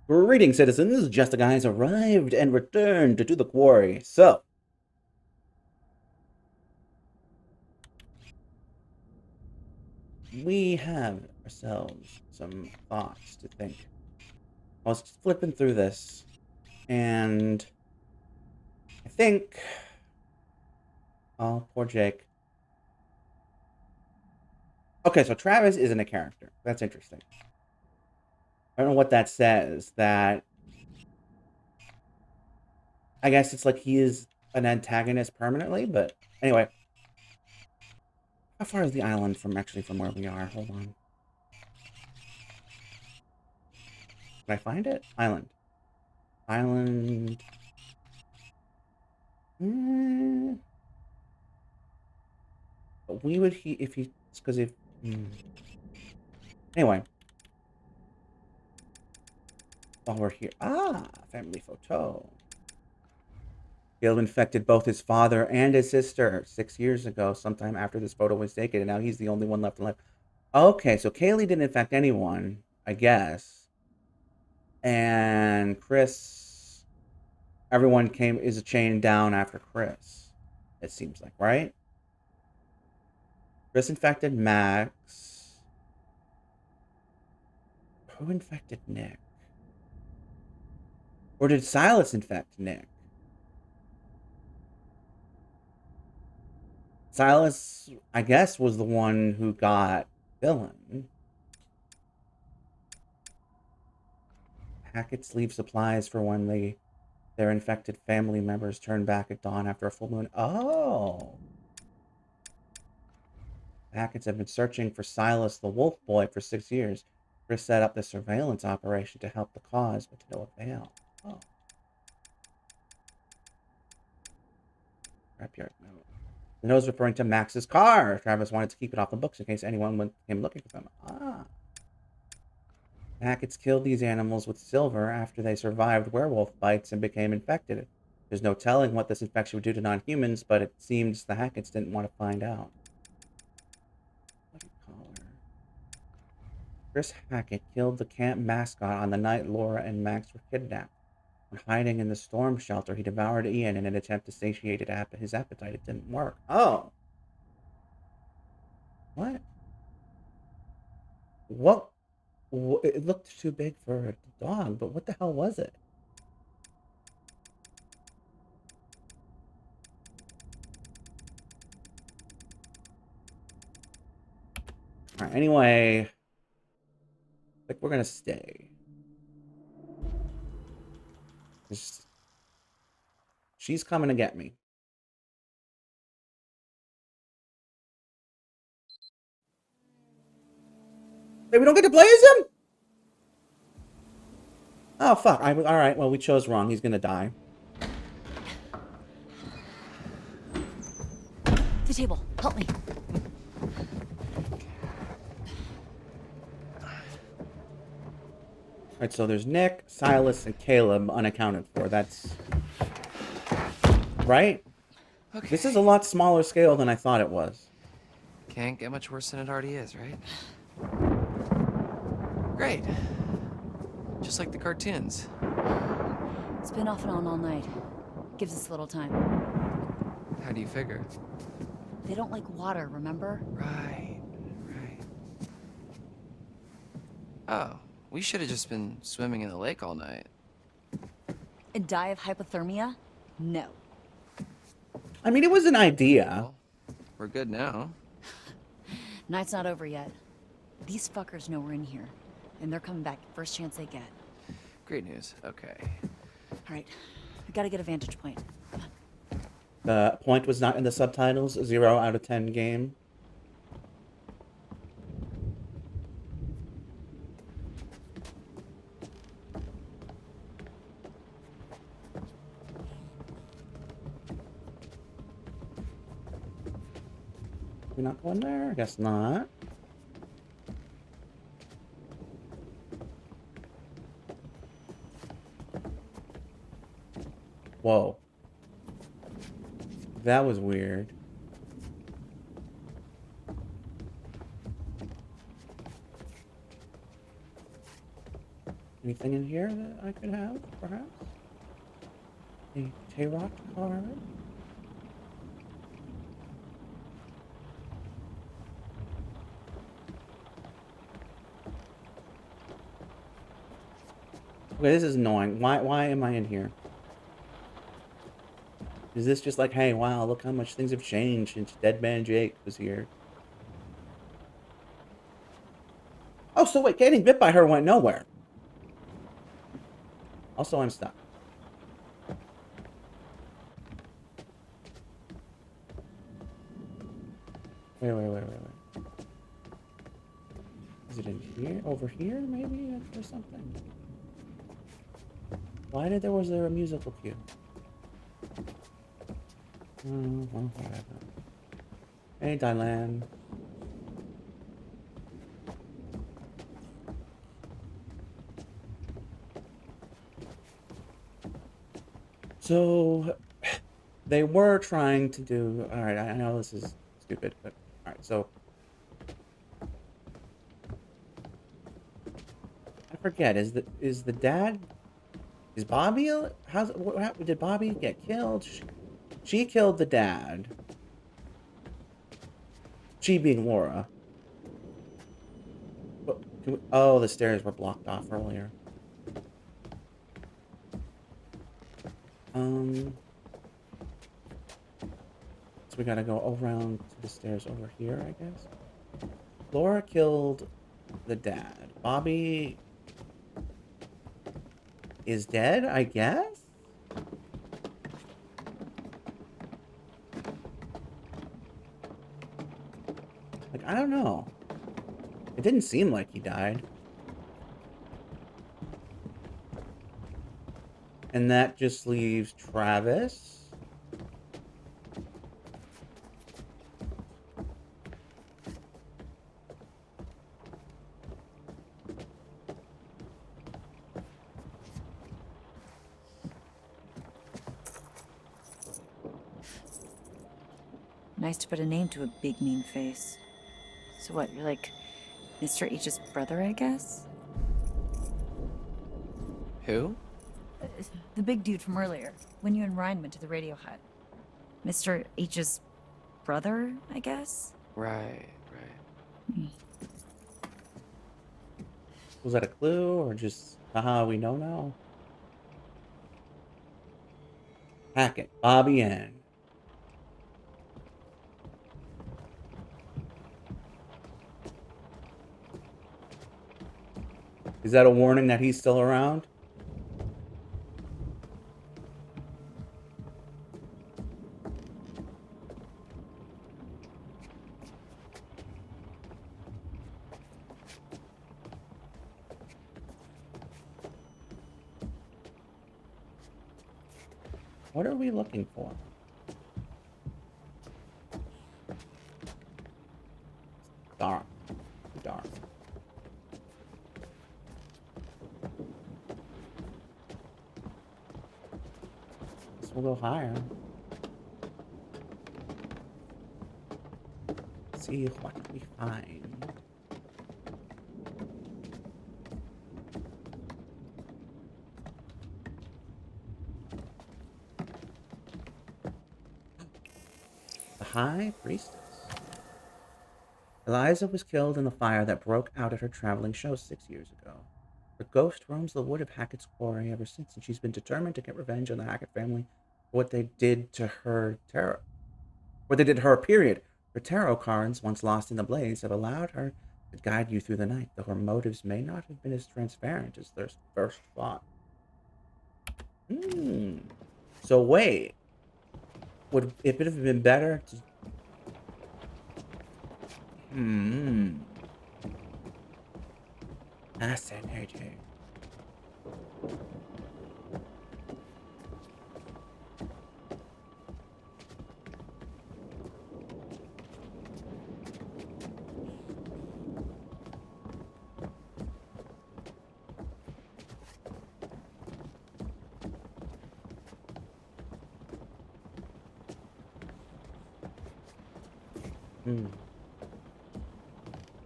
Greetings, citizens. Justiguy has arrived and returned to the quarry. So, we have ourselves some thoughts to think. I was flipping through this, and I think, oh, poor Jake. Okay, so Travis isn't a character. That's interesting. I don't know what that says. That I guess it's like he is an antagonist permanently, but anyway. How far is the island from where we are? Hold on. Can I find it? Island. Island. Mm, we would he if he because if anyway, while we're here, family photo. Gil infected both his father and his sister 6 years ago, sometime after this photo was taken, and now he's the only one left alive. Okay, so Kaylee didn't infect anyone, I guess, and Chris, everyone is chained down after Chris. It seems like, right? Chris infected Max. Who infected Nick? Or did Silas infect Nick? Silas, I guess, was the one who got villain. Hackett's leave supplies for when their infected family members turn back at dawn after a full moon. Oh! The Hackett's have been searching for Silas the Wolf Boy for 6 years. Chris set up the surveillance operation to help the cause, but to no avail. Oh. Scrapyard note. The note is referring to Max's car. Travis wanted to keep it off the books in case anyone came looking for them. Ah. The Hacketts killed these animals with silver after they survived werewolf bites and became infected. There's no telling what this infection would do to non-humans, but it seems the Hacketts didn't want to find out. Chris Hackett killed the camp mascot on the night Laura and Max were kidnapped. When hiding in the storm shelter, he devoured Ian in an attempt to satiate his appetite. It didn't work. Oh. What? What? It looked too big for a dog, but what the hell was it? All right, anyway, I think we're gonna stay. She's coming to get me. Wait, we don't get to play as him? Oh, fuck. All right, well, we chose wrong. He's gonna die. The table. Help me. All right, so there's Nick, Silas, and Caleb unaccounted for. That's... right? Okay. This is a lot smaller scale than I thought it was. Can't get much worse than it already is, right? Great. Just like the cartoons. It's been off and on all night. Gives us a little time. How do you figure? They don't like water, remember? Right. Oh, we should have just been swimming in the lake all night. And die of hypothermia? No. I mean, it was an idea. Well, we're good now. Night's not over yet. These fuckers know we're in here. And they're coming back first chance they get. Great news. Okay. Alright. We gotta get a vantage point. The point was not in the subtitles. 0 out of 10 game. We're not going there? I guess not. Whoa. That was weird. Anything in here that I could have, perhaps? A tarot card? Okay, this is annoying. Why am I in here? Is this just like, hey, wow, look how much things have changed since Dead Man Jake was here? Oh, so wait, getting bit by her went nowhere. Also, I'm stuck. Wait. Is it in here? Over here, maybe? Or something? Why was there a musical cue? Oh, well, whatever. Hey, Dylan. So, they were trying to do... Alright, I know this is stupid, but... Alright, so... I forget, is the dad... Is Bobby... What happened? Did Bobby get killed? She killed the dad. She being Laura. Oh, the stairs were blocked off earlier. So we gotta go around to the stairs over here, I guess. Laura killed the dad. Bobby is dead, I guess? Like, I don't know. It didn't seem like he died. And that just leaves Travis. Nice to put a name to a big mean face. So what, you're like Mr. H's brother, I guess? Who? The big dude from earlier, when you and Ryan went to the radio hut. Mr. H's brother, I guess? Right. Was that a clue, or just, haha, we know now? Hackett, Bobby N. Is that a warning that he's still around? What are we looking for? Dark. Dark. Guess we'll go higher. See what we find. The High Priestess. Eliza was killed in the fire that broke out at her traveling show 6 years ago. Her ghost roams the wood of Hackett's Quarry ever since, and she's been determined to get revenge on the Hackett family for what they did to her period. Her tarot cards, once lost in the blaze, have allowed her to guide you through the night, though her motives may not have been as transparent as their first thought. So wait. Would it have been better to... Fascinating.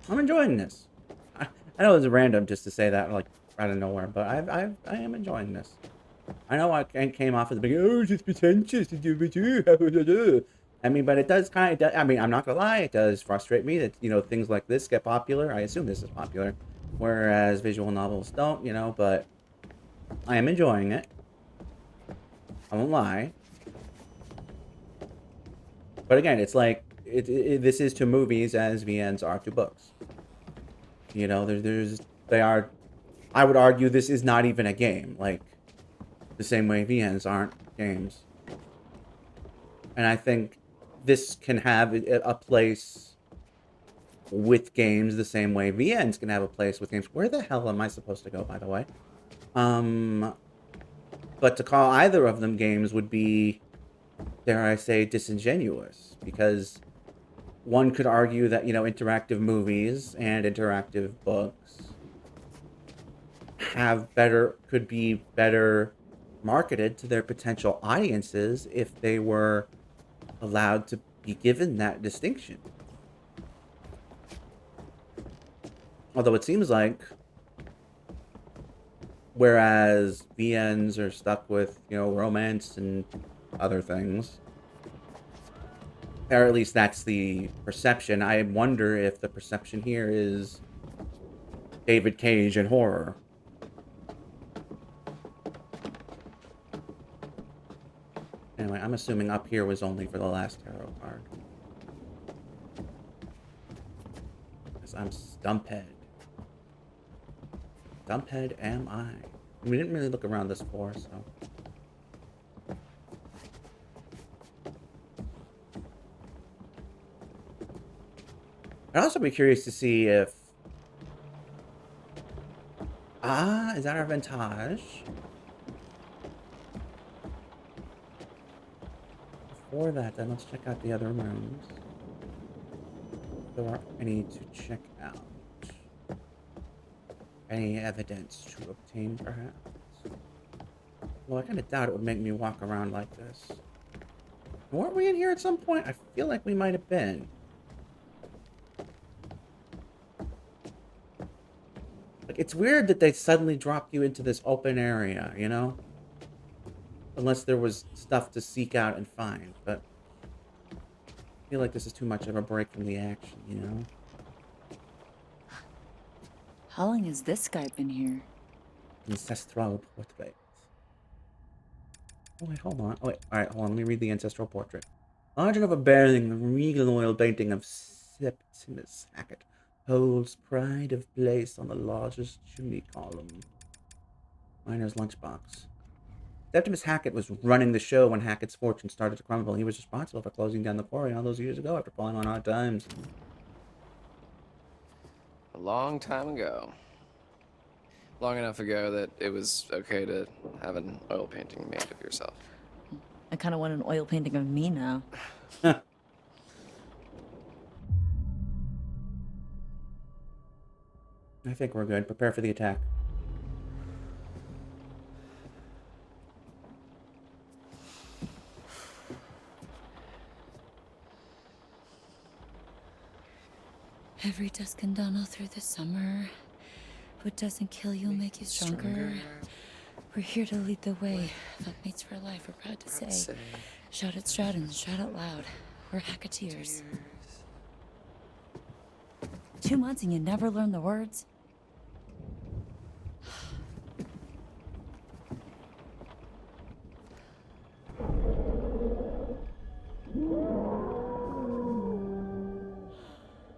I'm enjoying this. I know it's random just to say that, like, out of nowhere, but I am enjoying this. I know I came off as a big, oh, it's just pretentious to do. I mean, but it does kind of, I mean, I'm not gonna lie, it does frustrate me that, you know, things like this get popular. I assume this is popular, whereas visual novels don't, you know, but I am enjoying it. I won't lie. But again, it's like, this is to movies as VNs are to books. You know, they are, I would argue this is not even a game, like, the same way VNs aren't games. And I think this can have a place with games the same way VNs can have a place with games. Where the hell am I supposed to go, by the way? But to call either of them games would be, dare I say, disingenuous. Because one could argue that, you know, interactive movies and interactive books could be better marketed to their potential audiences if they were allowed to be given that distinction. Although it seems like, whereas VNs are stuck with, you know, romance and other things, or at least that's the perception. I wonder if the perception here is David Cage and horror. Anyway, I'm assuming up here was only for the last tarot card. Because I'm Stumphead. Stumphead am I. We didn't really look around this floor, so... I'd also be curious to see if... is that our Ventage? Before that, then let's check out the other rooms. If there are any to check out. Any evidence to obtain, perhaps? Well, I kind of doubt it would make me walk around like this. Weren't we in here at some point? I feel like we might have been. Like, it's weird that they suddenly dropped you into this open area, you know? Unless there was stuff to seek out and find, but... I feel like this is too much of a break from the action, you know? How long has this guy been here? Ancestral portrait. Oh, wait, hold on. Oh, wait. Alright, hold on. Let me read the ancestral portrait. Large enough a bearing, the regal oil painting of Septimus Hackett holds pride of place on the largest chimney column. Miner's lunchbox. Septimus Hackett was running the show when Hackett's fortune started to crumble. He was responsible for closing down the quarry all those years ago after falling on hard times. A long time ago. Long enough ago that it was okay to have an oil painting made of yourself. I kind of want an oil painting of me now. I think we're good. Prepare for the attack. Every dusk and dawn all through the summer. What doesn't kill you will make you stronger. We're here to lead the way. Mates for life, we're proud to say. Shout it stroud and shout it loud. We're Hacketeers. 2 months and you never learn the words?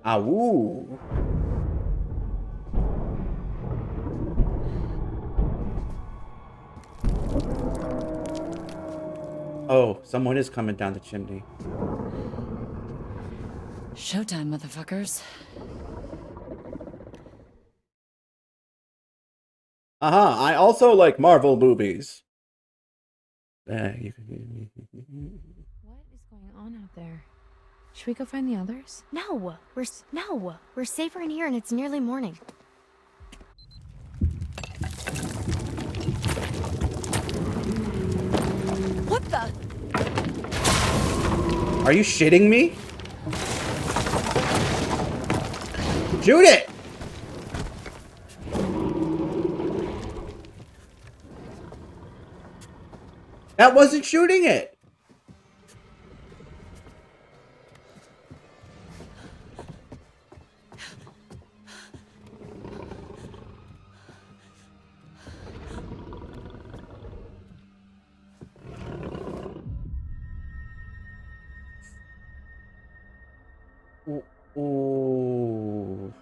Awoo. Oh, someone is coming down the chimney. Showtime, motherfuckers. I also like Marvel movies. What is going on out there? Should we go find the others? No, we're safer in here and it's nearly morning. What the? Are you shitting me? Shoot it! That wasn't shooting it. Ooh.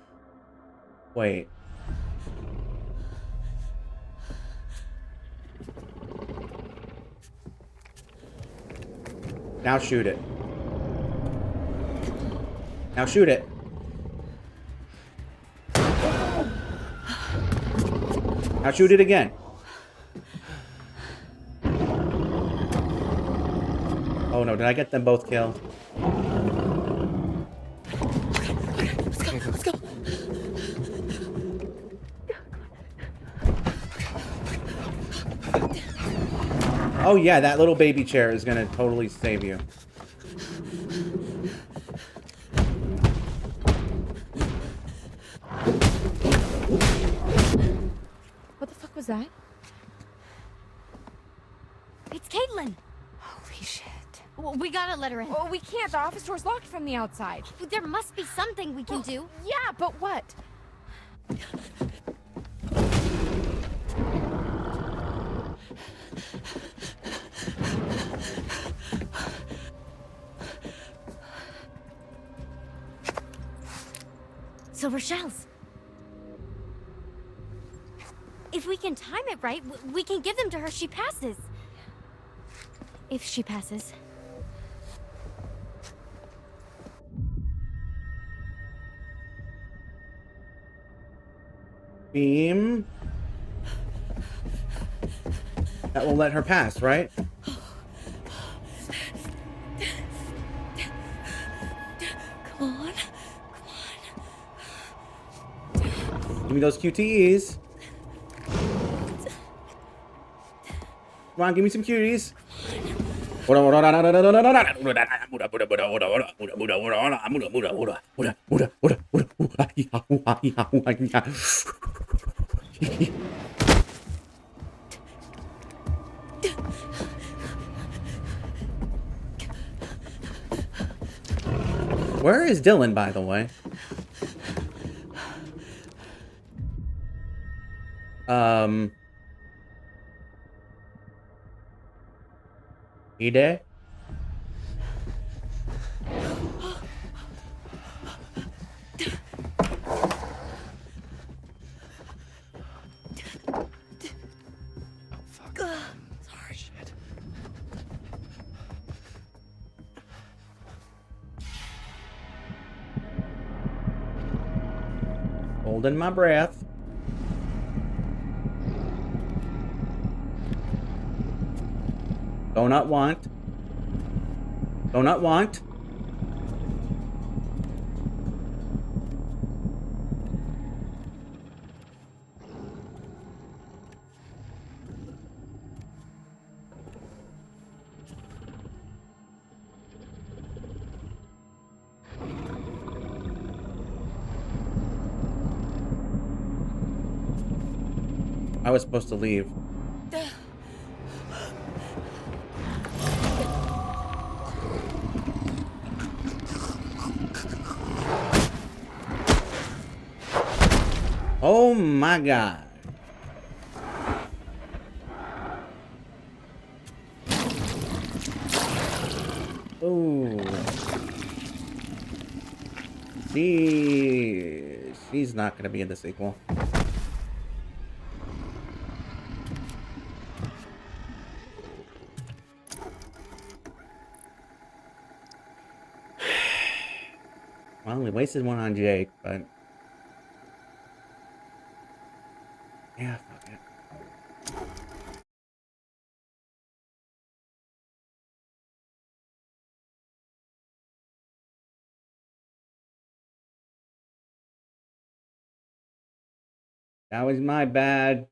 Wait. Now shoot it. Now shoot it. Now shoot it again. Oh no, did I get them both killed? Let's go. Oh yeah, that little baby chair is gonna totally save you. What the fuck was that? It's Caitlin. Holy shit. We gotta let her in. Oh, we can't. The office door's locked from the outside. There must be something we can do. Yeah, but what? Silver shells. If we can time it right, we can give them to her. She passes. If she passes. Beam. That will let her pass, right? Come on. Give me those QTEs. Come on, give me some cuties. Where is Dylan, by the way? Ide? Sorry. Shit. Holding my breath. Do not want. Do not want. I was supposed to leave. Oh my god. Oh. She's not gonna be in the sequel. Well, we wasted one on Jake, but yeah, fuck it. That was my bad.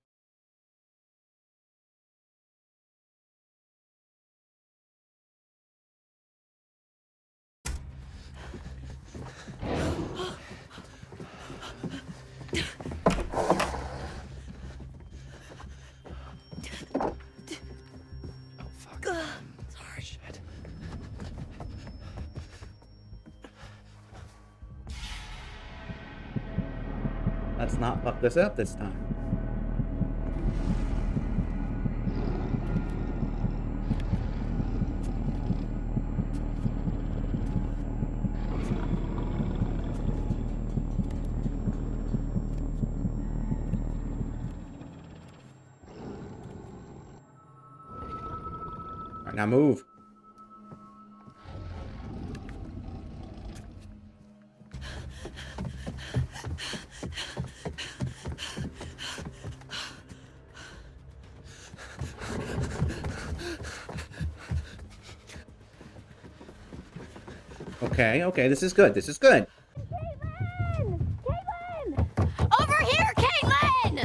Oh fuck. Let's not fuck this up this time. All right, now move. Okay, okay, this is good. This is good. Caitlin! Caitlin! Over here, Caitlin!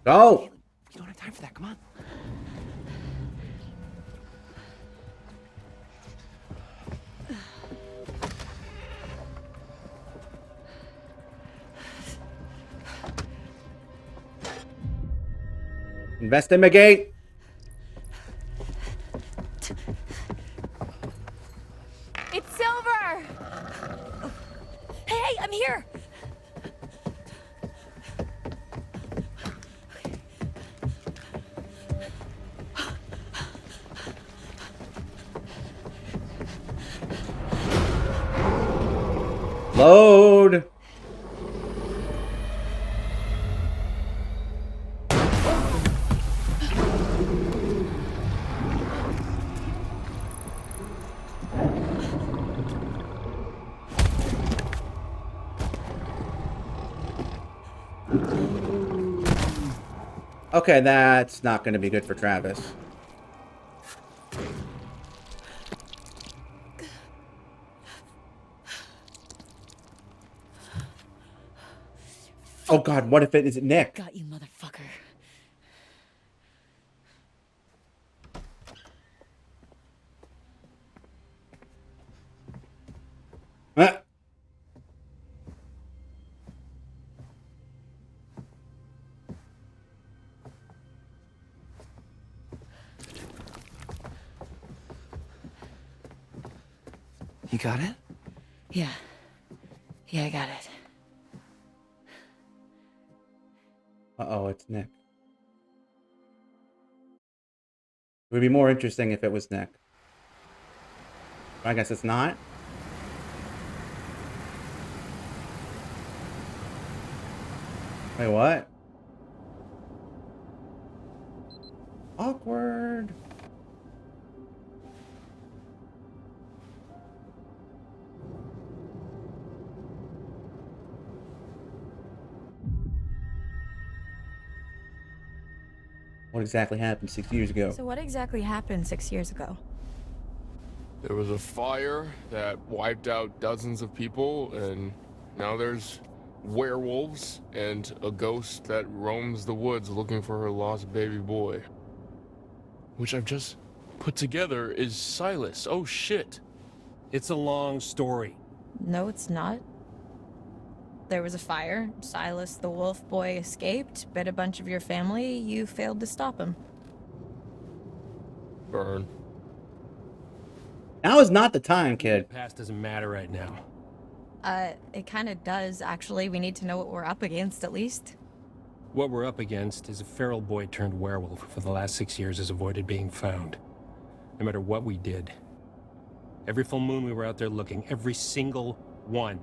Go. You don't have time for that. Come on. Investigate. It's Silver! Hey, I'm here! Load. Okay, that's not going to be good for Travis. Oh God, what if it is Nick? Got you, motherfucker. Ah. You got it? Yeah. Yeah, I got it. Uh-oh, it's Nick. It would be more interesting if it was Nick. But I guess it's not. Wait, what? Awkward. What exactly happened 6 years ago? So what exactly happened 6 years ago? There was a fire that wiped out dozens of people, and now there's werewolves and a ghost that roams the woods looking for her lost baby boy. Which I've just put together is Silas. Oh shit. It's a long story. No, it's not. There was a fire. Silas the wolf boy escaped, bit a bunch of your family. You failed to stop him. Burn. Now is not the time, kid. Past doesn't matter right now. It kind of does, actually. We need to know what we're up against, at least. What we're up against is a feral boy turned werewolf who for the last 6 years has avoided being found. No matter what we did. Every full moon we were out there looking. Every single one.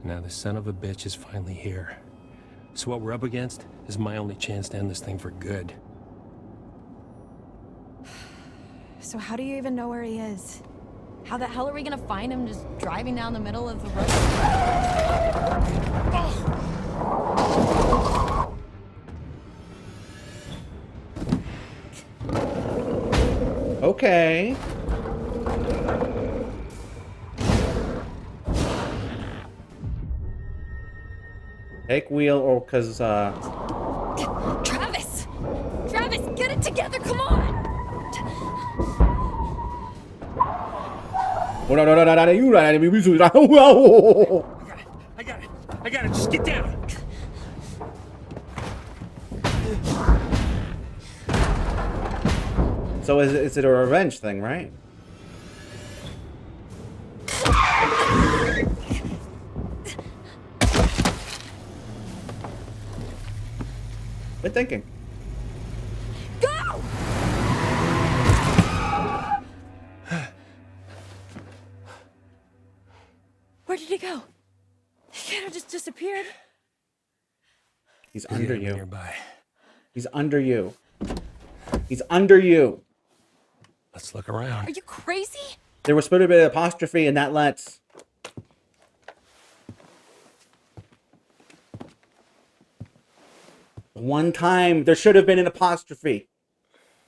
Now the son of a bitch is finally here. So what we're up against is my only chance to end this thing for good. So how do you even know where he is? How the hell are we gonna find him just driving down the middle of the road? Okay. Take wheel or cause Travis! Travis, get it together, come on! Oh no no no no no you right. I got it, just get down! So is it a revenge thing, right? Good thinking. Go! Where did he go? He kind of just disappeared. He's Is he under ever you. nearby? He's under you. He's under you. Let's look around. Are you crazy? There was supposed to be an apostrophe in that let's. One time there should have been an apostrophe.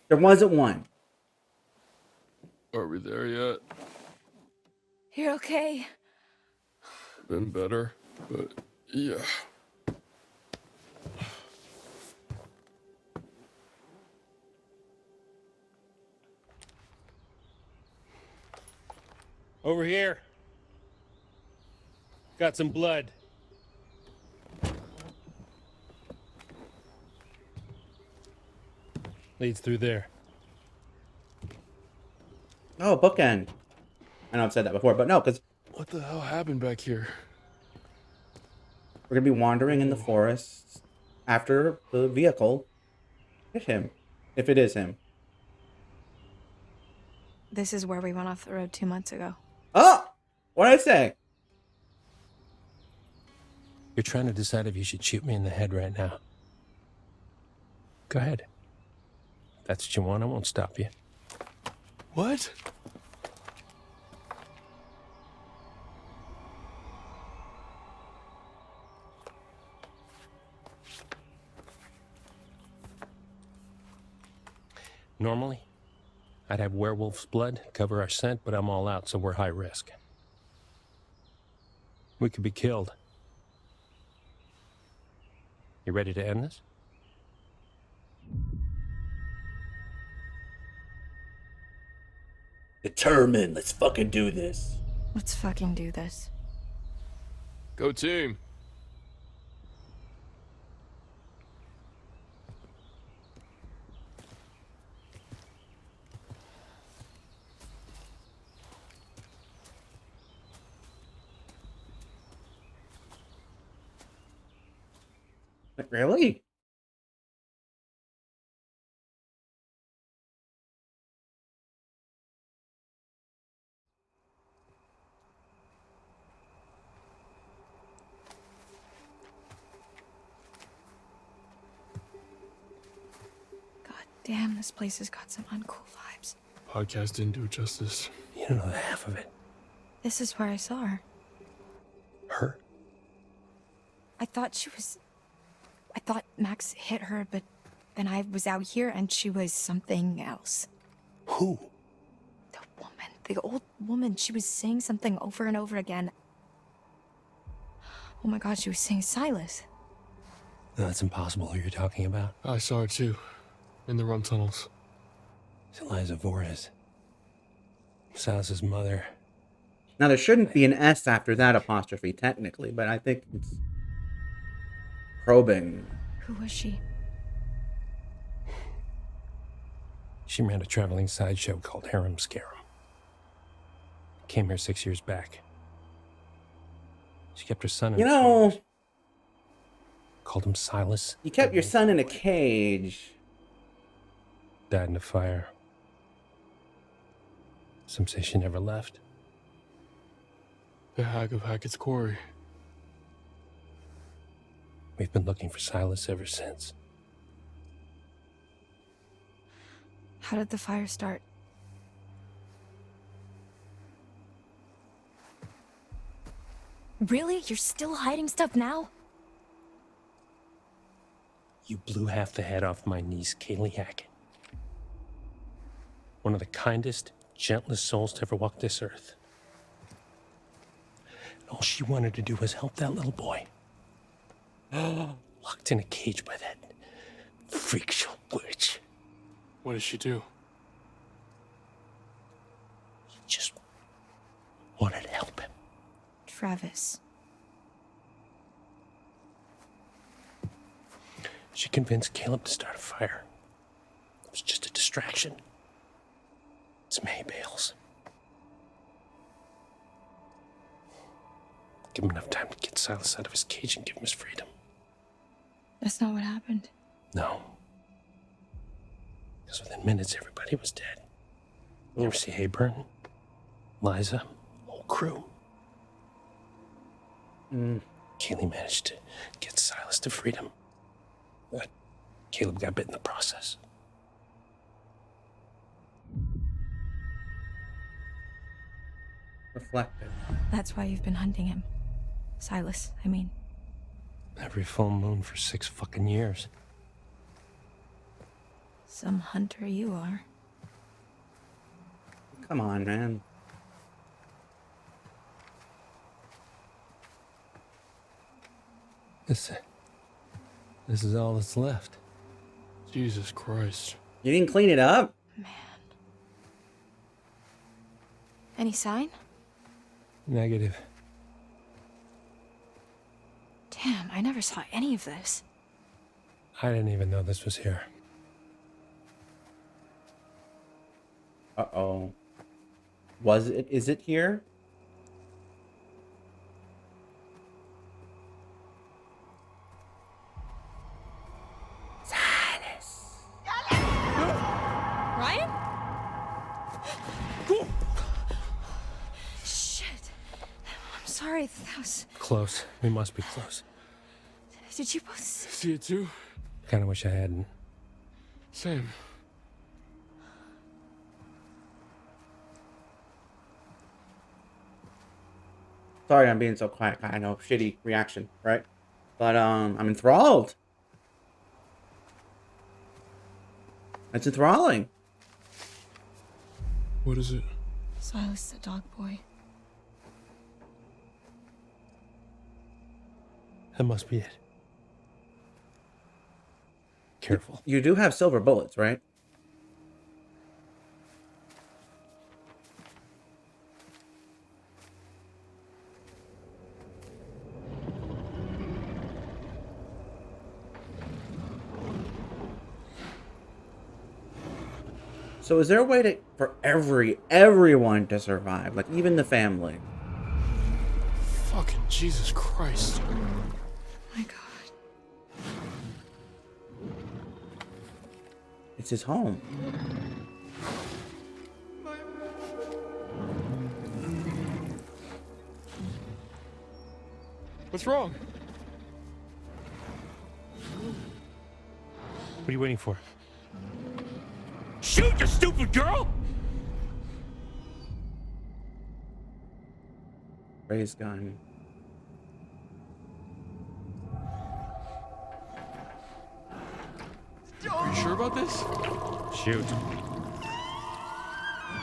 There wasn't one. Are we there yet? You're okay. Been better, but yeah. Over here. Got some blood. Leads through there. Oh, bookend. I know I've said that before, but no, because What the hell happened back here? we're going to be wandering in the forest after the vehicle hit him. If it is him. This is where we went off the road 2 months ago. Oh! What did I say? You're trying to decide if you should shoot me in the head right now. Go ahead. If that's what you want, I won't stop you. What? Normally, I'd have werewolf's blood cover our scent, but I'm all out, so we're high risk. We could be killed. You ready to end this? Determined. Let's fucking do this. Let's fucking do this. Go team. Really? God damn, this place has got some uncool vibes. Podcast didn't do it justice. You don't know the half of it. This is where I saw her. Her? I thought Max hit her, but then I was out here and she was something else. Who? The woman, the old woman, she was saying something over and over again. Oh my god, she was saying Silas. No, that's impossible who you're talking about. I saw her too. In the rum tunnels. It's Eliza Voorhees. Silas's mother. Now, there shouldn't be an S after that apostrophe, technically, but I think it's probing. Who was she? She ran a traveling sideshow called Harem Scarum. Came here 6 years back. She kept her son in You a know, cage. Called him Silas. you kept your son in a cage. Died in a fire. Some say she never left. The Hag of Hackett's Quarry. We've been looking for Silas ever since. How did the fire start? Really? You're still hiding stuff now? You blew half the head off my niece, Kaylee Hackett. One of the kindest, gentlest souls to ever walk this earth. And all she wanted to do was help that little boy. Locked in a cage by that freak show witch. What did she do? He just wanted to help him. Travis. She convinced Caleb to start a fire. It was just a distraction. Some hay bales. Give him enough time to get Silas out of his cage and give him his freedom. That's not what happened. No. Because within minutes, everybody was dead. You ever see Hayburn? Liza? Whole crew. Kaylee managed to get Silas to freedom. But Caleb got bit in the process. Reflected. That's why you've been hunting him. Silas, I mean. Every full moon for 6 fucking years. Some hunter you are. Come on, man. This is all that's left. Jesus Christ. You didn't clean it up? Man. Any sign? Negative. Damn, I never saw any of this. I didn't even know this was here. Uh-oh. Was it? Is it here? Silas. Ryan? Shit. I'm sorry, that was... Close. We must be close. Did you both... See it too? Kind of wish I hadn't. Same. Sorry, I'm being so quiet. I know, shitty reaction, right? But I'm enthralled. It's enthralling. What is it? Silas, the dog boy. That must be it. Careful. You do have silver bullets, right? So is there a way to for everyone to survive, like even the family? Fucking Jesus Christ. My God. It's his home. What's wrong? What are you waiting for? Shoot, you stupid girl! Ray's gun. Are you sure about this? Shoot.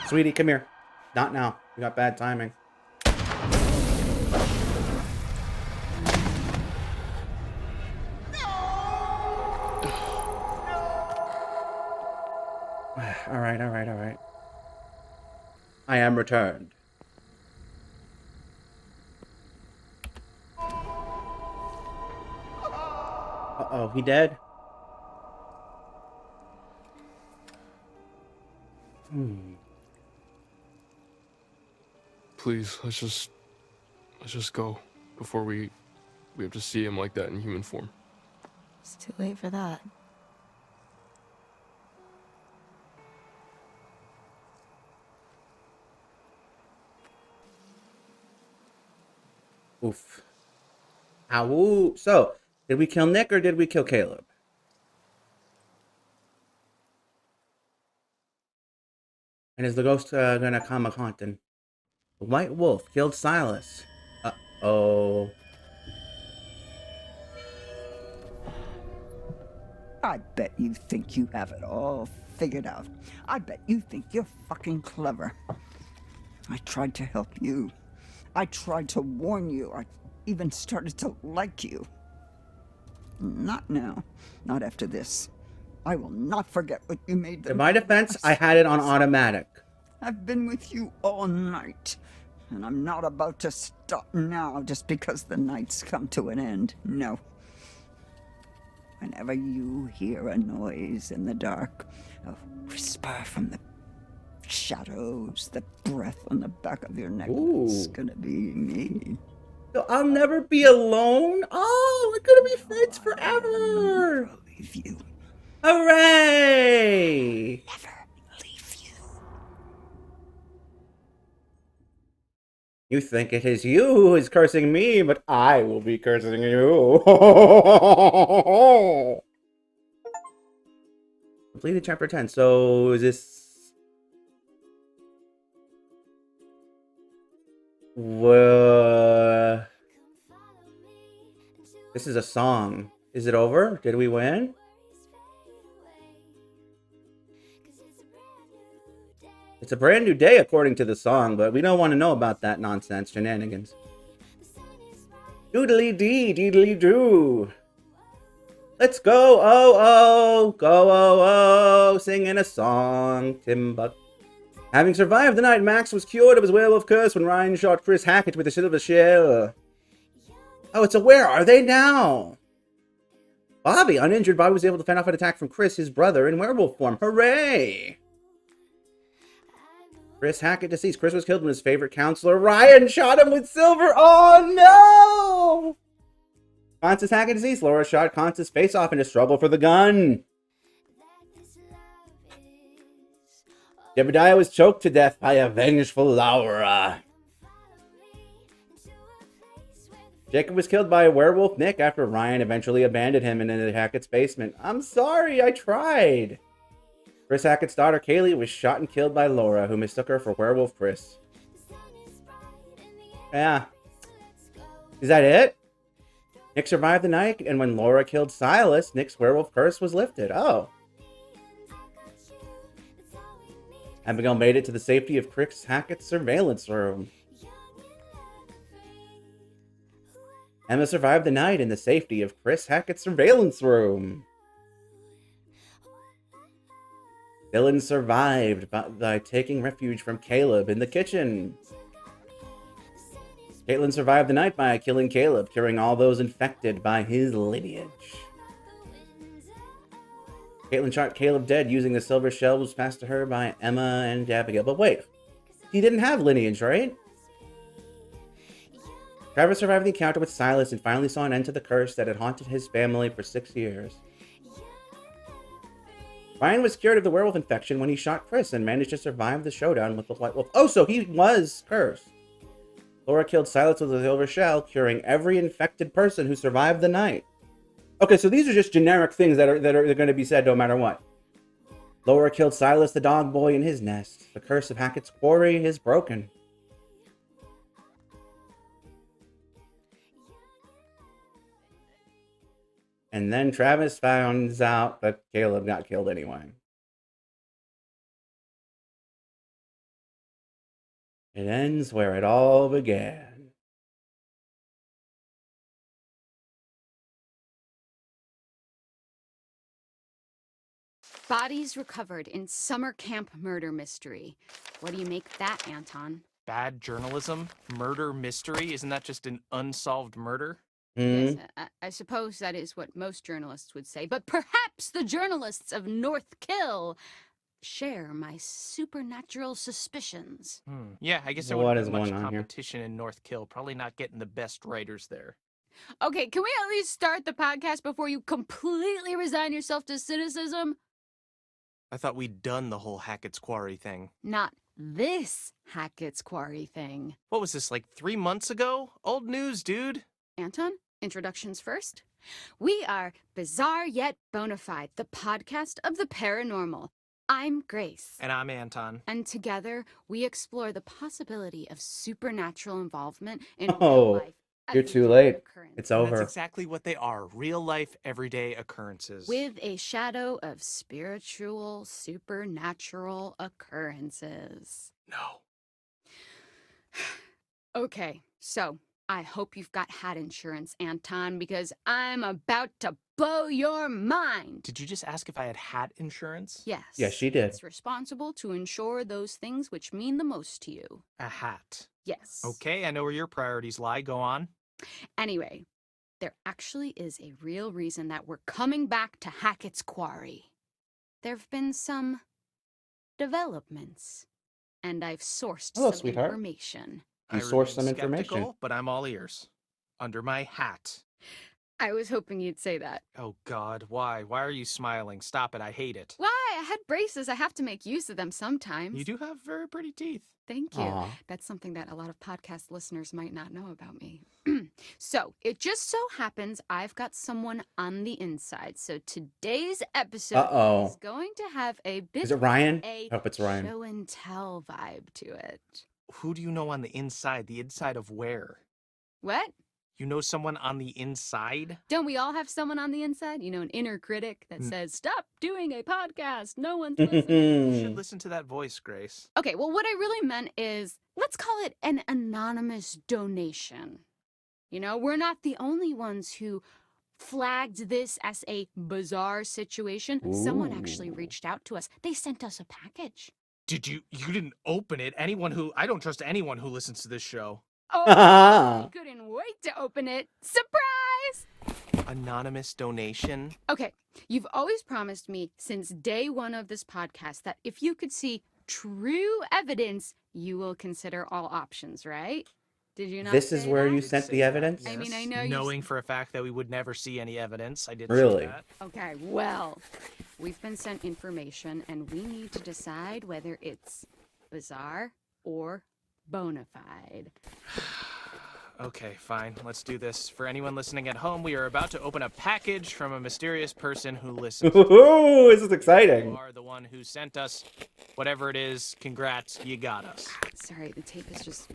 Sweetie, come here. Not now. You got bad timing. All right, all right, all right. I am returned. Uh-oh, he dead? Please, let's just go before we have to see him like that in human form. It's too late for that. Oof. Ow. So, did we kill Nick or did we kill Caleb? And is the ghost gonna come a haunting? The White Wolf killed Silas. Uh-oh. I bet you think you have it all figured out. I bet you think you're fucking clever. I tried to help you. I tried to warn you. I even started to like you. Not now. Not after this. I will not forget what you made them. In my defense, I had it on automatic. I've been with you all night, and I'm not about to stop now just because the night's come to an end. No. Whenever you hear a noise in the dark, a whisper from the shadows, the breath on the back of your neck, it's gonna be me. So I'll never be alone? Oh, we're gonna be friends forever! I'll leave you. Hooray! Never leave you. You think it is you who is cursing me, but I will be cursing you. Completed chapter 10. So is this... Well, this is a song. Is it over? Did we win? It's a brand new day according to the song, but we don't want to know about that nonsense shenanigans. Doodly dee, doodly doo. Let's go, oh, oh, singing a song, Timbuk. Having survived the night, Max was cured of his werewolf curse when Ryan shot Chris Hackett with a silver shell. Oh, it's a where are they now? Bobby, uninjured, Bobby was able to fend off an attack from Chris, his brother, in werewolf form. Hooray! Chris Hackett deceased. Chris was killed when his favorite counselor, Ryan, shot him with silver. Oh, no! Constance Hackett deceased. Laura shot Constance's face off in a struggle for the gun. Jebediah was choked to death by a vengeful Laura. Jacob was killed by a werewolf Nick after Ryan eventually abandoned him in Hackett's basement. I'm sorry, I tried. Chris Hackett's daughter Kaylee was shot and killed by Laura, who mistook her for werewolf Chris. Yeah. Is that it? Nick survived the night, and when Laura killed Silas, Nick's werewolf curse was lifted. Oh. Abigail made it to the safety of Chris Hackett's surveillance room. Emma survived the night in the safety of Chris Hackett's surveillance room. Dylan survived by taking refuge from Caleb in the kitchen. Caitlin survived the night by killing Caleb, curing all those infected by his lineage. Caitlin shot Caleb dead using the silver shell was passed to her by Emma and Abigail. But wait, he didn't have lineage, right? Travis survived the encounter with Silas and finally saw an end to the curse that had haunted his family for 6 years. Ryan was cured of the werewolf infection when he shot Chris and managed to survive the showdown with the White Wolf. Oh, so he was cursed. Laura killed Silas with a silver shell, curing every infected person who survived the night. Okay, so these are just generic things that are going to be said no matter what. Laura killed Silas the dog boy in his nest. The curse of Hackett's Quarry is broken. And then Travis finds out that Caleb got killed anyway. It ends where it all began. Bodies recovered in summer camp murder mystery. What do you make that, Anton? Bad journalism? Murder mystery? Isn't that just an unsolved murder? Yes, I suppose that is what most journalists would say, but perhaps the journalists of North Kill share my supernatural suspicions. Yeah, I guess there What wouldn't is be much going on here? competition in North Kill. Probably not getting the best writers there. Okay, can we at least start the podcast before you completely resign yourself to cynicism? I thought we'd done the whole Hackett's Quarry thing. Not this Hackett's Quarry thing. What was this, like 3 months ago? Old news, dude. Anton, introductions first. We are Bizarre Yet Bonafide, the podcast of the paranormal. I'm Grace. And I'm Anton. And together, we explore the possibility of supernatural involvement in Oh, real life. you're too everyday late. occurrences. It's And over. that's exactly what they are. Real-life, everyday occurrences. With a shadow of spiritual, supernatural occurrences. No. Okay, so I hope you've got hat insurance, Anton, because I'm about to blow your mind. Did you just ask if I had hat insurance? Yes. Yes, she did. It's responsible to insure those things which mean the most to you. A hat. Yes. Okay, I know where your priorities lie. Go on. Anyway, there actually is a real reason that we're coming back to Hackett's Quarry. There have been some developments, and I've sourced Hello, some sweetheart. information. You I sourced remain some information. skeptical, but I'm all ears. Under my hat. I was hoping you'd say that. Oh God, why? Why are you smiling? Stop it, I hate it. Why? I had braces. I have to make use of them sometimes. You do have very pretty teeth. Thank you. Aw. That's something that a lot of podcast listeners might not know about me. So, it just so happens I've got someone on the inside. So, today's episode Uh-oh. is going to have a bit Is it Ryan? of a I hope it's Ryan. show and tell vibe to it. Who do you know on the inside? The inside of where? What? You know someone on the inside? Don't we all have someone on the inside? You know, an inner critic that says, stop doing a podcast. No one's listening. You should listen to that voice, Grace. Okay, well, what I really meant is, let's call it an anonymous donation. You know, we're not the only ones who flagged this as a bizarre situation. Someone actually reached out to us. They sent us a package. Did you didn't open it? I don't trust anyone who listens to this show. Oh, I couldn't wait to open it. Surprise! Anonymous donation? Okay, you've always promised me since day one of this podcast that if you could see true evidence, you will consider all options, right? Did you not This say is where that? you sent the evidence? I mean, I know you... Knowing for a fact that we would never see any evidence, I did Really? say that. Okay, well, we've been sent information, and we need to decide whether it's bizarre or bona fide. Okay, fine. Let's do this. For anyone listening at home, we are about to open a package from a mysterious person who listens. Ooh, this is You exciting. are the one who sent us whatever it is. Congrats, you got us. Sorry, the tape is just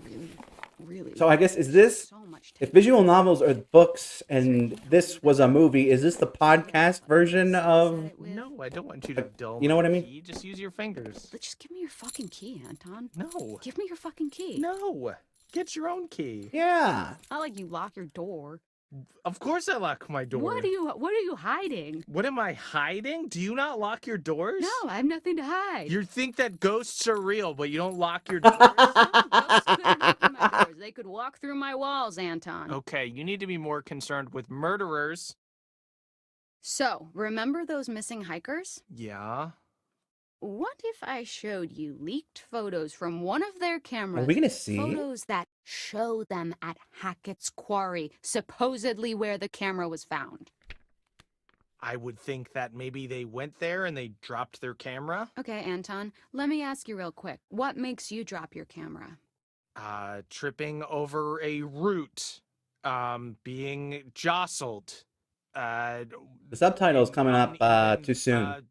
really... So I guess, is this, so much if tape. visual novels are books and this was a movie, is this the podcast version of... No, I don't want you to dull You know my what I mean? key. Just use your fingers. But just give me your fucking key, Anton. No. Give me your fucking key. No. Get your own key. Yeah. Not like you lock your door. Of course I lock my door. What are you hiding? What am I hiding? Do you not lock your doors? No, I have nothing to hide. You think that ghosts are real, but you don't lock your doors? Ghosts couldn't open my doors. They could walk through my walls, Anton. Okay, you need to be more concerned with murderers. So, remember those missing hikers? Yeah. What if I showed you leaked photos from one of their cameras? Are we gonna see? Photos that show them at Hackett's Quarry, supposedly where the camera was found. I would think that maybe they went there and they dropped their camera. Okay, Anton, let me ask you real quick. What makes you drop your camera? Tripping over a root. Being jostled. The subtitle's coming up too soon.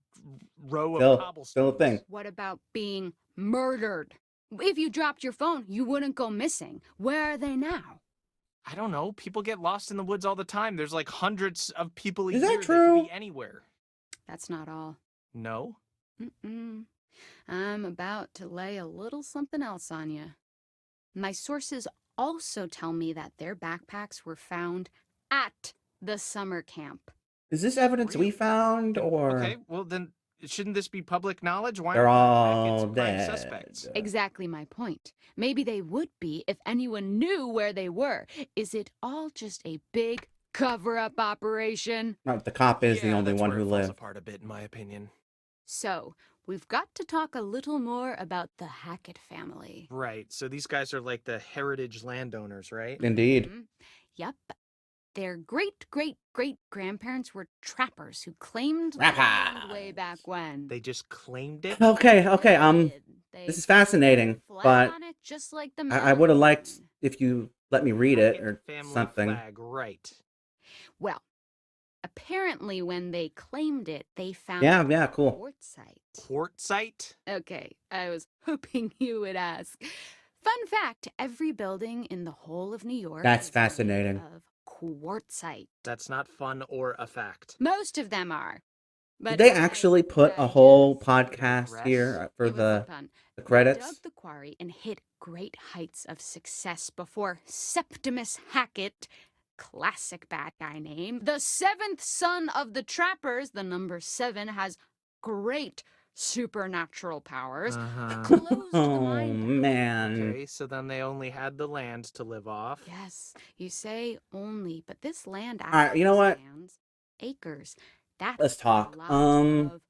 Row of Still cobblestone. a thing. What about being murdered? If you dropped your phone, you wouldn't go missing. Where are they now? I don't know. People get lost in the woods all the time. There's like hundreds of people a Is that year true? could be anywhere. That's not all. No? I'm about to lay a little something else on you. My sources also tell me that their backpacks were found at the summer camp. Is this evidence we found, or Okay, well then, shouldn't this be public knowledge? Why they're aren't all the prime dead? suspects? Exactly my point. Maybe they would be if anyone knew where they were. Is it all just a big cover-up operation? Right, the cop is the Yeah, only that's one where who it falls lived. apart a bit, in my opinion. So, we've got to talk a little more about the Hackett family. Right, so these guys are like the heritage landowners, right? Indeed. Yep. Their great-great-great-grandparents were trappers who claimed Trappers. land way back when. They just claimed it? Okay. They This is fascinating, flag but on it just like the I would have liked mountain. if you let me read it or Family something. flag, right. Well, apparently when they claimed it, they found Yeah, cool. quartzite. Quartzite? Okay, I was hoping you would ask. Fun fact, every building in the whole of New York That's is made fascinating. of quartzite. That's not fun or a fact. Most of them are. But Did they okay, actually put a that whole is- podcast Rest. here for It was the fun. the They credits? dug the quarry and hit great heights of success before Septimus Hackett, classic bad guy name, the seventh son of the trappers, the number 7, has great supernatural powers, closed the Oh mine. man. Okay, so then they only had the land to live off. Yes, you say only, but this land right, actually you know what? spans acres. That's Let's talk. a lot of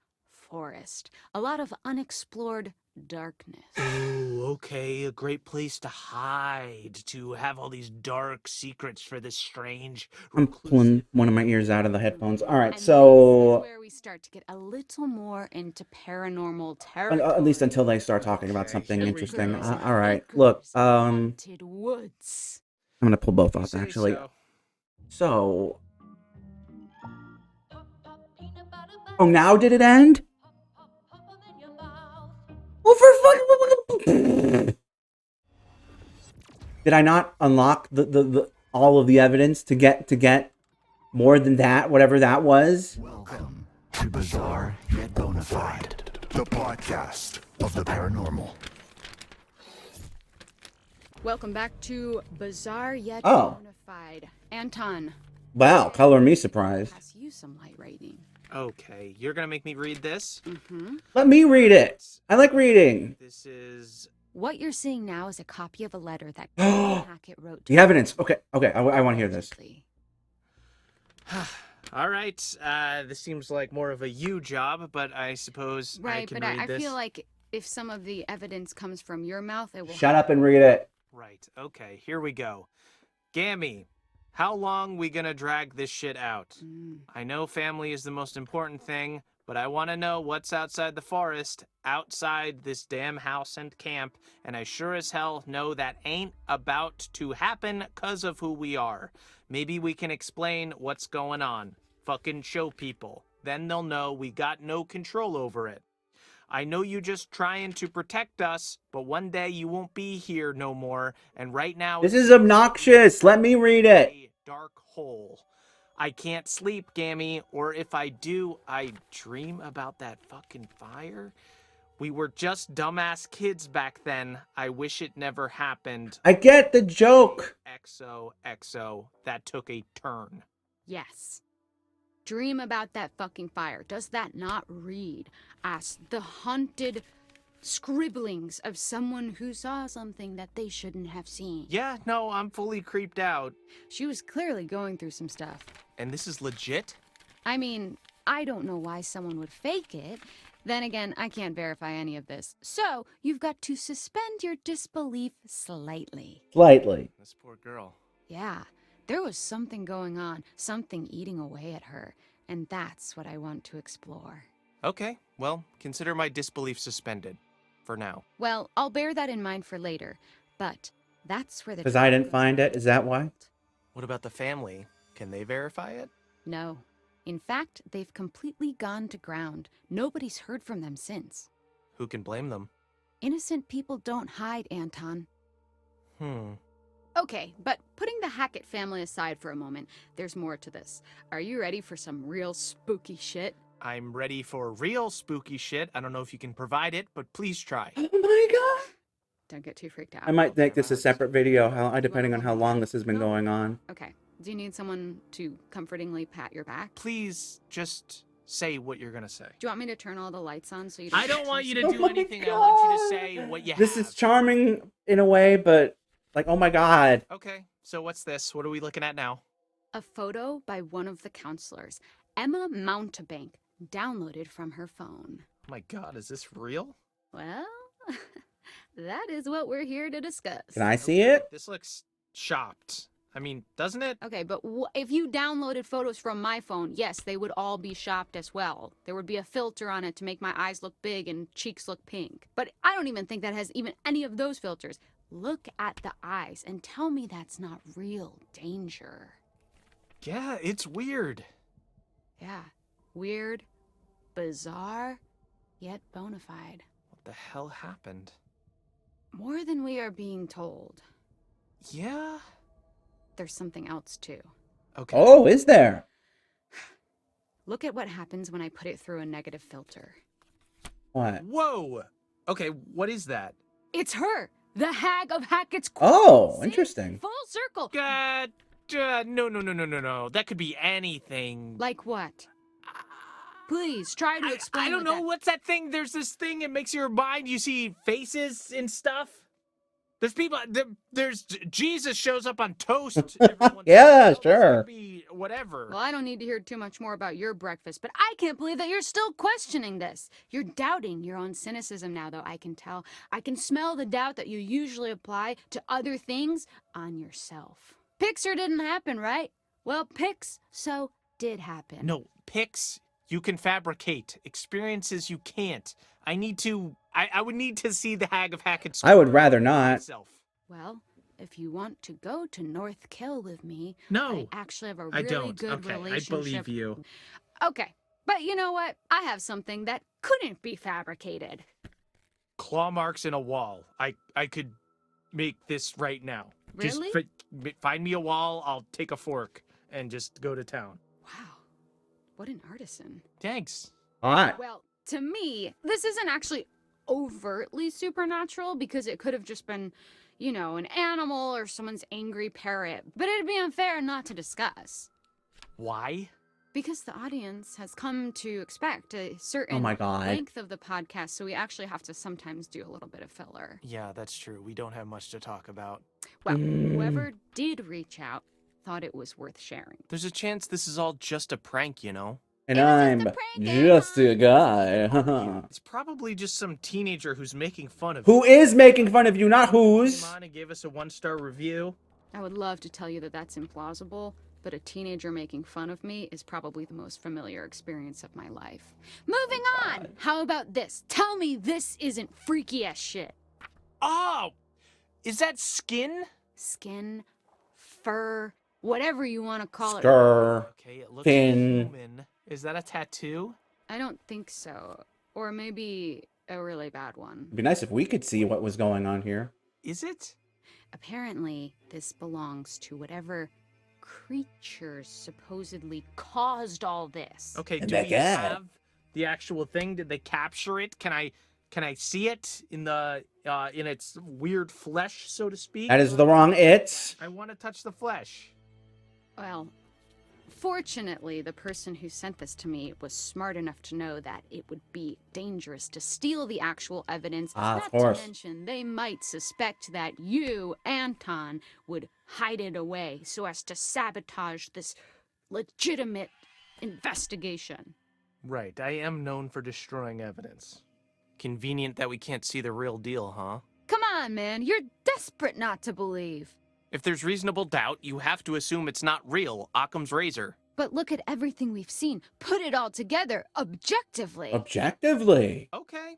forest. A lot of unexplored darkness. Ooh, okay, a great place to hide, to have all these dark secrets for this strange, I'm reclusive... pulling one of my ears out of the headphones. All right, And so this is where we start to get a little more into paranormal territory. at least until they start talking about Okay, something here we interesting. go. All right, look, Acres of haunted woods. I'm gonna pull both You off say actually. so. So, oh, now did it end? Oh, for fucking! Did I not unlock the all of the evidence to get more than that, whatever that was? Welcome to Bizarre Yet Bonafide, the podcast of the paranormal. Welcome back to Bizarre Yet Oh. Bonafide. Anton, Wow, color me surprised. pass you some light rating. Okay, you're gonna make me read this? Mm-hmm. Let me read it. I like reading. This is... What you're seeing now is a copy of a letter that Gillian Hackett wrote to The evidence. Okay, I want to hear this. All right, this seems like more of a you job, but I suppose I Right, can but read I this. feel like if some of the evidence comes from your mouth, it will... Shut up and read it. Right, okay, here we go. Gammy, how long we gonna drag this shit out? I know family is the most important thing, but I want to know what's outside the forest, outside this damn house and camp, and I sure as hell know that ain't about to happen 'cause of who we are. Maybe we can explain what's going on. Fucking show people. Then they'll know we got no control over it. I know you just trying to protect us, but one day you won't be here no more, and right now... This is obnoxious. Let me read it. A dark hole. I can't sleep, Gammy, or if I do, I dream about that fucking fire. We were just dumbass kids back then. I wish it never happened. I get the joke. XOXO. That took a turn. Yes. Dream about that fucking fire. Does that not read as the haunted scribblings of someone who saw something that they shouldn't have seen? Yeah, no, I'm fully creeped out. She was clearly going through some stuff. And this is legit? I mean, I don't know why someone would fake it. Then again, I can't verify any of this. So, you've got to suspend your disbelief slightly. Slightly. This poor girl. Yeah, there was something going on, something eating away at her, and that's what I want to explore. Okay, well, consider my disbelief suspended. For now. Well, I'll bear that in mind for later, but that's where the... Because I didn't find it. Is that why? What about the family? Can they verify it? No. In fact, they've completely gone to ground. Nobody's heard from them since. Who can blame them? Innocent people don't hide, Anton. Okay, but putting the Hackett family aside for a moment, there's more to this. Are you ready for some real spooky shit? I'm ready for real spooky shit. I don't know if you can provide it, but please try. Oh my god. Don't get too freaked out. I might make this a separate video, depending on how long this has been going on. Okay. Do you need someone to comfortingly pat your back? Please just say what you're gonna say. Do you want me to turn all the lights on so you I don't want you to do my anything. God. I want you to say what you This have. is charming in a way, but like, oh my god. Okay, so what's this? What are we looking at now? A photo by one of the counselors, Emma Mountebank, downloaded from her phone. Oh my god, is this real? Well, that is what we're here to discuss. Can I see it? This looks shopped. I mean, doesn't it? Okay, but if you downloaded photos from my phone, yes, they would all be shopped as well. There would be a filter on it to make my eyes look big and cheeks look pink. But I don't even think that has even any of those filters. Look at the eyes and tell me that's not real danger. Yeah, it's weird. Yeah, weird, bizarre, yet bona fide. What the hell happened? More than we are being told. Yeah? There's something else, too. Okay. Oh, is there? Look at what happens when I put it through a negative filter. What? Whoa! Okay, what is that? It's her! The Hag of Hackett's Oh, See? interesting. Full circle! No. That could be anything. Like what? Please, try to explain. I don't know. What's that thing? There's this thing. It makes your mind. You see faces and stuff. There's people. There's Jesus shows up on toast. Every once in a Yeah, while. This sure. could be whatever. Well, I don't need to hear too much more about your breakfast, but I can't believe that you're still questioning this. You're doubting your own cynicism now, though, I can tell. I can smell the doubt that you usually apply to other things on yourself. Pixar didn't happen, right? Well, Pix-so did happen. No, pics you can fabricate. Experiences you can't. I would need to see the Hag of Hackett's. I would rather not. Myself. Well, if you want to go to North Kill with me, No, I actually have a I really don't. good Okay, relationship. I believe you. Okay, but you know what? I have something that couldn't be fabricated. Claw marks in a wall. I could make this right now. Really? Just find me a wall. I'll take a fork and just go to town. Wow, what an artisan. Thanks. Hot. Well, to me, this isn't actually overtly supernatural because it could have just been, you know, an animal or someone's angry parrot. But it'd be unfair not to discuss. Why? Because the audience has come to expect a certain Oh my God. length of the podcast, so we actually have to sometimes do a little bit of filler. Yeah, that's true. We don't have much to talk about. Well, whoever did reach out thought it was worth sharing. There's a chance this is all just a prank, you know? And I'm just a guy. It's probably just some teenager who's making fun of Who is making fun of you, not who's. Came on and gave us a 1-star review. I would love to tell you that that's implausible, but a teenager making fun of me is probably the most familiar experience of my life. Moving on! How about this? Tell me this isn't freaky as shit. Oh! Is that skin? Skin, fur, whatever you want to call it. Okay, it looks Fin. human. Is that a tattoo? I don't think so. Or maybe a really bad one. It'd be nice if we could see what was going on here. Is it? Apparently, this belongs to whatever creatures supposedly caused all this. Okay, And do that we guy. have the actual thing? Did they capture it? Can I see it in the in its weird flesh, so to speak? That is the wrong it. I want to touch the flesh. Well, fortunately, the person who sent this to me was smart enough to know that it would be dangerous to steal the actual evidence. Of Not course. to mention, they might suspect that you, Anton, would hide it away so as to sabotage this legitimate investigation. Right, I am known for destroying evidence. Convenient that we can't see the real deal, huh? Come on, man, you're desperate not to believe. If there's reasonable doubt, you have to assume it's not real. Occam's razor. But look at everything we've seen. Put it all together, objectively. Objectively. Okay.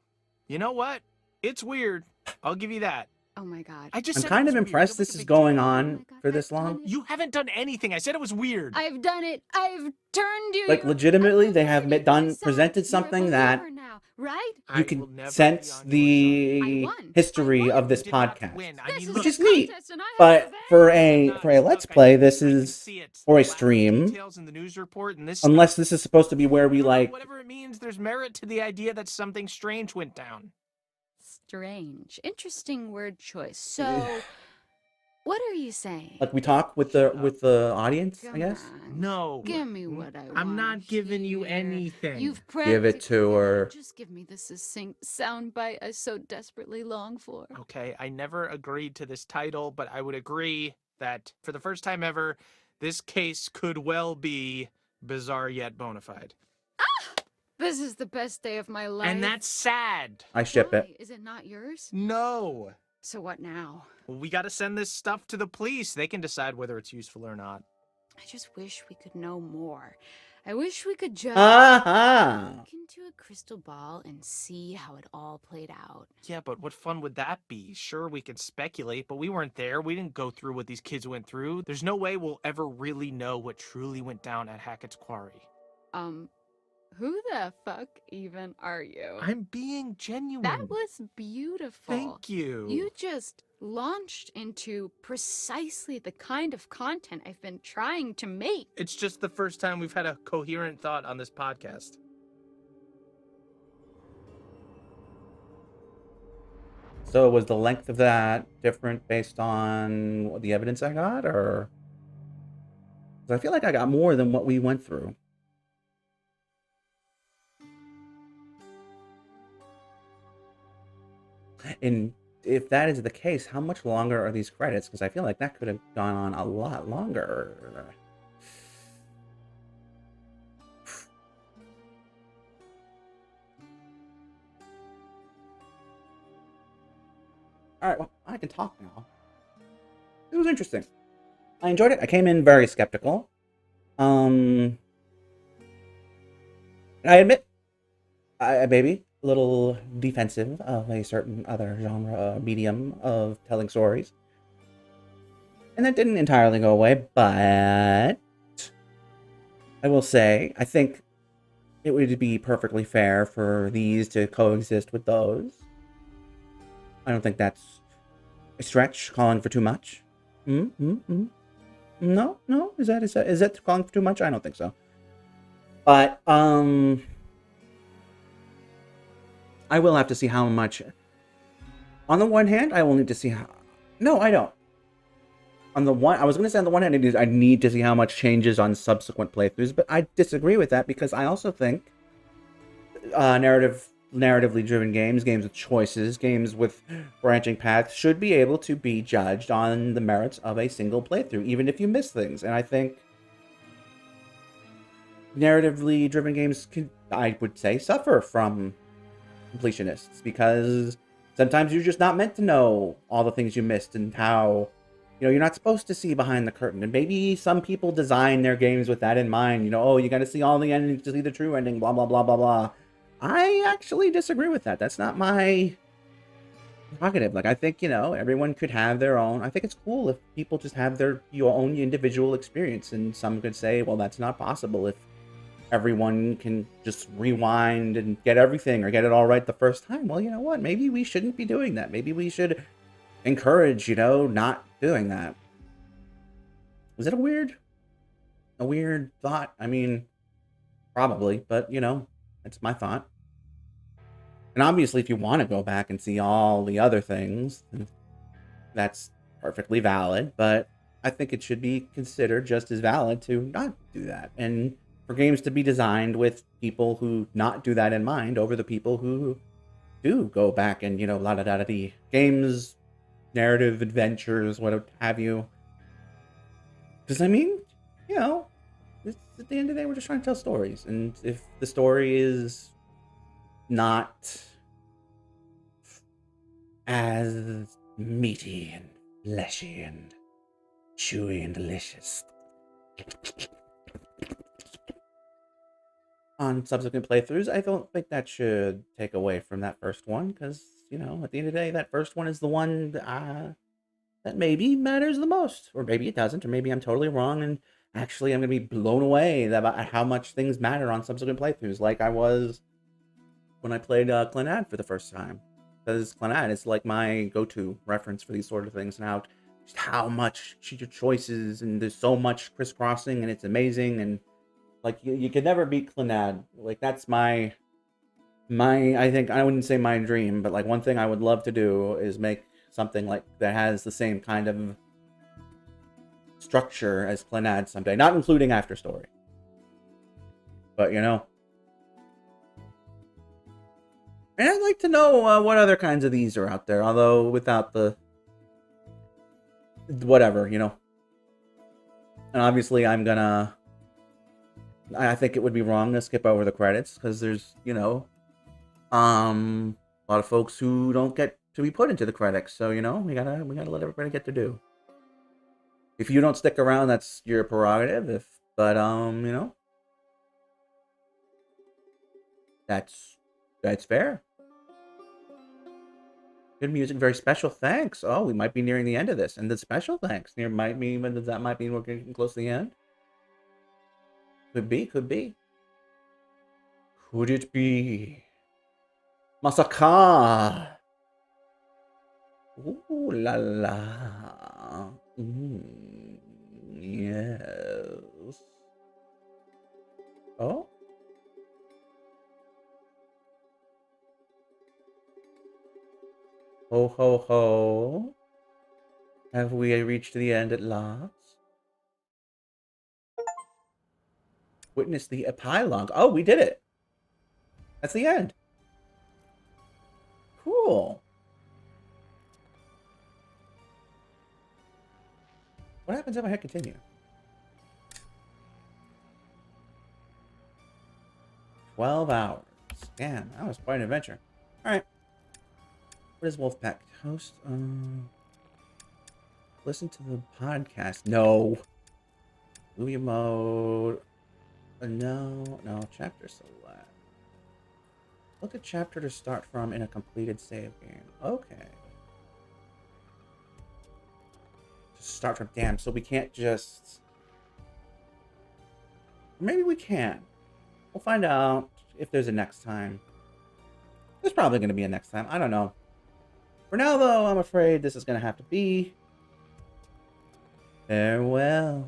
You know what? It's weird. I'll give you that. Oh my god. I just I'm said kind it of was weird. impressed Don't this make a is big going deal. on for this long. You haven't done anything. I said it was weird. I've done it. I've turned you. Like, You're legitimately, a they have believer done yourself. presented You're a something that believer now, right? I you will can never sense be on your the I won. history I of this Did not podcast. win. I This mean, is look, Which is a neat. contest and I have But revenge. for a Look, let's I play, can- this I can is see it. or a Lack of stream. Details in the news report and this Unless this is supposed to be where we stuff. like Whatever it means, there's merit to the idea that something strange went down. Strange. Interesting word choice. So, what are you saying? we talk with the audience, I Come guess. on. No. Give me what I want. I'm not giving you hear. anything. You've Give it to practically- her. Just give me the succinct soundbite I so desperately long for. Okay, I never agreed to this title, but I would agree that for the first time ever, this case could well be bizarre yet bona fide. This is the best day of my life. And that's sad. I ship it. Why? Is it not yours? No. So what now? We got to send this stuff to the police. They can decide whether it's useful or not. I just wish we could know more. I wish we could just Aha! look into a crystal ball and see how it all played out. Yeah, but what fun would that be? Sure, we can speculate, but we weren't there. We didn't go through what these kids went through. There's no way we'll ever really know what truly went down at Hackett's Quarry. Who the fuck even are you? I'm being genuine. That was beautiful. Thank you. You just launched into precisely the kind of content I've been trying to make. It's just the first time we've had a coherent thought on this podcast. So was the length of that different based on the evidence I got, or? 'Cause I feel like I got more than what we went through. In if that is the case, how much longer are these credits? Because I feel like that could have gone on a lot longer. All right, well, I can talk now. It was interesting. I enjoyed it. I came in very skeptical. And I admit, I maybe a little defensive of a certain other genre medium of telling stories. And that didn't entirely go away, but I will say, I think it would be perfectly fair for these to coexist with those. I don't think that's a stretch, calling for too much. No, is that calling for too much? I don't think so. But I will have to see how much. On the one hand, I will need to see how. No, I don't. On the one, I was going to say on the one hand, I need to see how much changes on subsequent playthroughs, but I disagree with that because I also think narratively driven games with choices, games with branching paths should be able to be judged on the merits of a single playthrough, even if you miss things. And I think narratively driven games can, I would say, suffer from completionists because sometimes you're just not meant to know all the things you missed and how, you're not supposed to see behind the curtain. And maybe some people design their games with that in mind. Oh, you got to see all the endings to see the true ending, blah, blah, blah, blah, blah. I actually disagree with that. That's not my prerogative. Like, I think, everyone could have their own. I think it's cool if people just have your own individual experience. And some could say, well, that's not possible if everyone can just rewind and get everything or get it all right the first time. Well, you know what? Maybe we shouldn't be doing that. Maybe we should encourage, not doing that. Was it a weird thought? I mean, probably, but, it's my thought. And obviously, if you want to go back and see all the other things, that's perfectly valid, but I think it should be considered just as valid to not do that. And for games to be designed with people who not do that in mind over the people who do go back and, la-da-da-da-dee. Games, narrative, adventures, what have you. Because, I mean, at the end of the day, we're just trying to tell stories. And if the story is not as meaty and fleshy and chewy and delicious on subsequent playthroughs, I don't think that should take away from that first one. Because, at the end of the day, that first one is the one that maybe matters the most. Or maybe it doesn't. Or maybe I'm totally wrong and actually I'm going to be blown away about how much things matter on subsequent playthroughs, like I was when I played Clannad for the first time. Because Clannad is like my go-to reference for these sort of things, and how much your choices, and there's so much crisscrossing, and it's amazing, and like you could never beat Clannad. Like that's my I think, I wouldn't say my dream, but like one thing I would love to do is make something like that has the same kind of structure as Clannad someday, not including After Story. But and I'd like to know what other kinds of these are out there, although without the whatever, And obviously I think it would be wrong to skip over the credits because there's, a lot of folks who don't get to be put into the credits. So, we gotta let everybody get to do. If you don't stick around, that's your prerogative. But that's fair. Good music, very special thanks. Oh, we might be nearing the end of this, and the special thanks might mean we're getting close to the end. Could be. Could it be Masaka? Ooh la la. Yes. Oh. Ho ho ho. Have we reached the end at last? Witness the epilogue. Oh, we did it. That's the end. Cool. What happens if I hit continue? 12 hours. Damn, that was quite an adventure. Alright. What is Wolfpack? Host? Listen to the podcast. No. Movie mode. No. Chapter select. Look at chapter to start from in a completed save game. Okay. Just start from. Damn, so we can't just. Maybe we can. We'll find out if there's a next time. There's probably going to be a next time. I don't know. For now, though, I'm afraid this is going to have to be. Farewell.